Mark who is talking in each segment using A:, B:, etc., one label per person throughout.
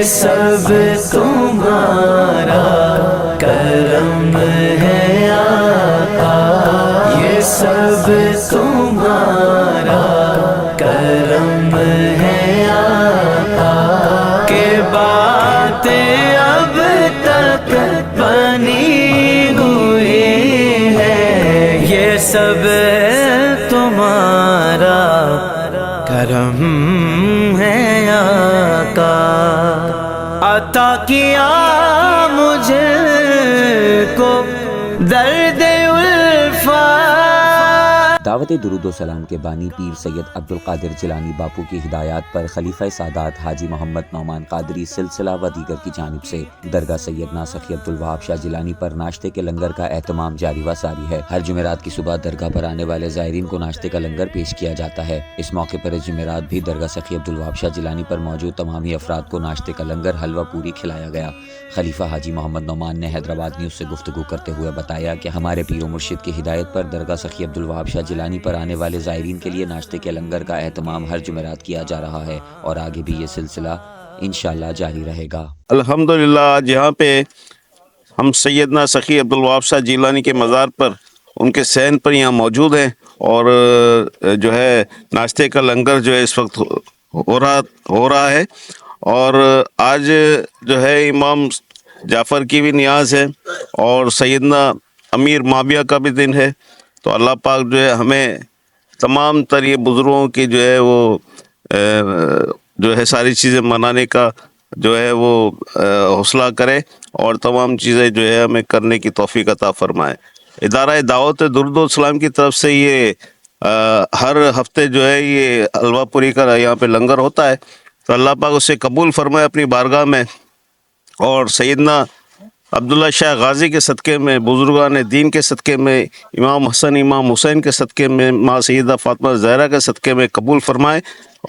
A: سب تمہارا کرم ہے آقا، یہ سب تمہارا کرم ہے آقا، کہ باتیں اب تک بنی ہوئی ہے، یہ سب تمہارا کرم ہے آقا، عطا کیا مجھے کو درد الفات۔
B: دعوت درود و سلام کے بانی پیر سید عبدالقادر جیلانی باپو کی ہدایات پر خلیفہ سادات حاجی محمد نعمان قادری سلسلہ و دیگر کی جانب سے درگاہ سیدنا سخی عبدالوہاب شاہ جیلانی پر ناشتے کے لنگر کا اہتمام جاری و ساری ہے۔ ہر جمعرات کی صبح درگاہ پر آنے والے زائرین کو ناشتے کا لنگر پیش کیا جاتا ہے۔ اس موقع پر اس جمعرات بھی درگاہ سخی عبدالوہاب شاہ جیلانی پر موجود تمام ہی افراد کو ناشتے کا لنگر حلوہ پوری کھلایا گیا۔ خلیفہ حاجی محمد نعمان نے حیدرآباد نیوز سے گفتگو کرتے ہوئے بتایا کہ ہمارے پیر و مرشد کی ہدایت پر درگاہ سخی عبدالوہاب شاہ جیلانی پر آنے والے زائرین کے لیے ناشتے کے لنگر کا اہتمام ہر جمعرات کیا جا رہا ہے اور آگے بھی یہ سلسلہ انشاءاللہ جاری رہے گا۔
C: الحمدللہ آج یہاں پہ ہم سیدنا سخی عبدالوہاب شاہ جیلانی کے مزار پر ان کے صحن پر یہاں موجود ہیں، اور جو ہے ناشتے کا لنگر جو ہے اس وقت ہو رہا ہے، اور آج جو ہے امام جعفر کی بھی نیاز ہے اور سیدنا امیر معاویہ کا بھی دن ہے، تو اللہ پاک جو ہے ہمیں تمام تر یہ بزرگوں کی جو ہے وہ جو ہے ساری چیزیں منانے کا جو ہے وہ حوصلہ کرے، اور تمام چیزیں جو ہے ہمیں کرنے کی توفیق عطا فرمائے۔ ادارہ دعوت درود و سلام کی طرف سے یہ ہر ہفتے جو ہے یہ حلوہ پوری کا یہاں پہ لنگر ہوتا ہے، تو اللہ پاک اسے قبول فرمائے اپنی بارگاہ میں، اور سیدنا عبداللہ شاہ غازی کے صدقے میں، بزرگان دین کے صدقے میں، امام حسن امام حسین کے صدقے میں، ماں سیدہ فاطمہ زہرا کے صدقے میں قبول فرمائے،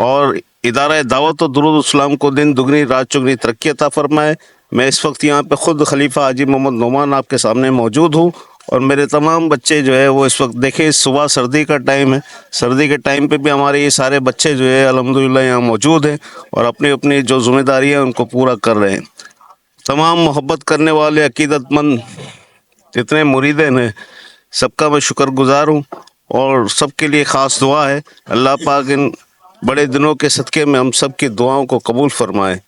C: اور ادارہ دعوت و درود السلام کو دن دگنی رات چگنی ترقی عطا فرمائے۔ میں اس وقت یہاں پہ خود خلیفہ حاجی محمد نعمان آپ کے سامنے موجود ہوں، اور میرے تمام بچے جو ہے وہ اس وقت دیکھیں صبح سردی کا ٹائم ہے، سردی کے ٹائم پہ بھی ہمارے یہ سارے بچے جو ہے الحمدللہ یہاں موجود ہیں اور اپنی اپنی جو ذمہ داری ہے ان کو پورا کر رہے ہیں۔ تمام محبت کرنے والے عقیدت مند جتنے مریدین ہیں سب کا میں شکر گزار ہوں، اور سب کے لیے خاص دعا ہے اللہ پاک ان بڑے دنوں کے صدقے میں ہم سب کی دعاؤں کو قبول فرمائے۔